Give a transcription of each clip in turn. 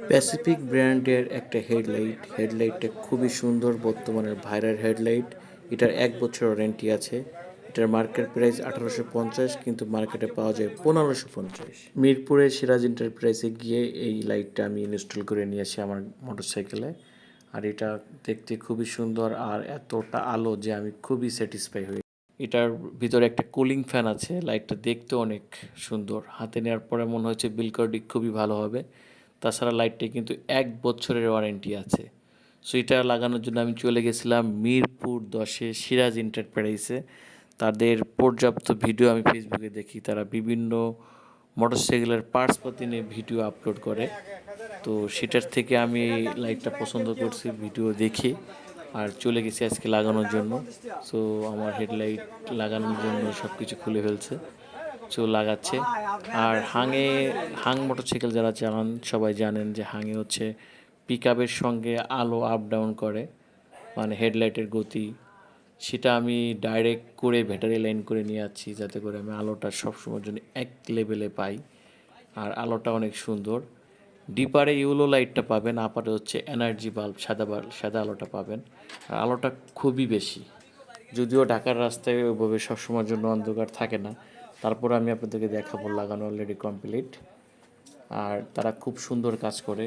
Pacific ব্র্যান্ডের একটা হেডলাইটটা খুবই সুন্দর, বর্তমানের ভাইরাল হেডলাইট। এটার 1 বছর ওয়ারেন্টি আছে। এটার মার্কেট প্রাইস 1850, কিন্তু মার্কেটে পাওয়া যায় 1550। মিরপুরে সিরাজ এন্টারপ্রাইজে গিয়ে এই লাইটটা আমি ইনস্টল করে নিয়ে আসি আমার মোটরসাইকেলে। আর এটা দেখতে খুবই সুন্দর, আর এতটা আলো যে আমি খুবই স্যাটিসফাই হই। এটার ভিতরে একটা কুলিং ফ্যান আছে। লাইটটা দেখতে অনেক সুন্দর, হাতে নেওয়ার পরে মনে হচ্ছে বিল কোয়ালিটি খুবই ভালো হবে। তাছাড়া লাইটটা কিন্তু 1 বছরের ওয়ারেন্টি আছে। সো এটা লাগানোর জন্য আমি চলে গেছিলাম মিরপুর 10-এ সিরাজ এন্টারপ্রাইজে। তাদের পর্যাপ্ত ভিডিও আমি ফেসবুকে দেখি, তারা বিভিন্ন মোটরসাইকেলের পার্টসপাতি নিয়ে ভিডিও আপলোড করে। তো সেটার থেকে আমি এই লাইটটা পছন্দ করছি ভিডিও দেখে, আর চলে গেছি আজকে লাগানোর জন্য। সো আমার হেডলাইট লাগানোর জন্য সব কিছু খুলে ফেলছে, সো লাগাচ্ছে। আর হাং মোটরসাইকেল যারা চালান সবাই জানেন যে হাঙে হচ্ছে পিক আপের সঙ্গে আলো আপ ডাউন করে, মানে হেডলাইটের গতি। সেটা আমি ডাইরেক্ট করে ব্যাটারি লাইন করে নিয়ে যাচ্ছি, যাতে করে আমি আলোটা সবসময়ের জন্য এক লেভেলে পাই। আর আলোটা অনেক সুন্দর। ডিপারে ইউলো লাইটটা পাবেন, আপারে হচ্ছে এনার্জি বাল্ব, সাদা আলোটা পাবেন। আর আলোটা খুবই বেশি, যদিও ঢাকার রাস্তায় ওইভাবে সবসময়ের জন্য অন্ধকার থাকে না, তারপর আমি আপনাদেরকে দেখাবো। লাগানো অলরেডি কমপ্লিট। আর তারা খুব সুন্দর কাজ করে,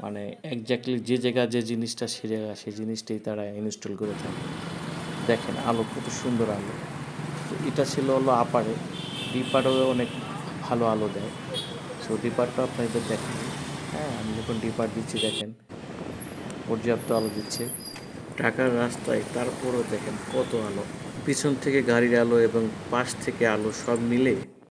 মানে একজাক্টলি যে জায়গায় যে জিনিসটা সেরে সেই জিনিসটাই তারা ইনস্টল করে থাকে। দেখেন আলো কত সুন্দর আলো। তো এটা ছিল হলো আপারে। ডিপারেও অনেক ভালো আলো দেয়। সো ডিপারটা আপনাদের দেখেন। হ্যাঁ, আমি যখন ডিপার দিচ্ছি দেখেন পর্যাপ্ত আলো দিচ্ছে ঢাকার রাস্তায়, তারপরও দেখেন কত আলো। পিছন থেকে গাড়ির আলো এবং পাশ থেকে আলো সব মিলে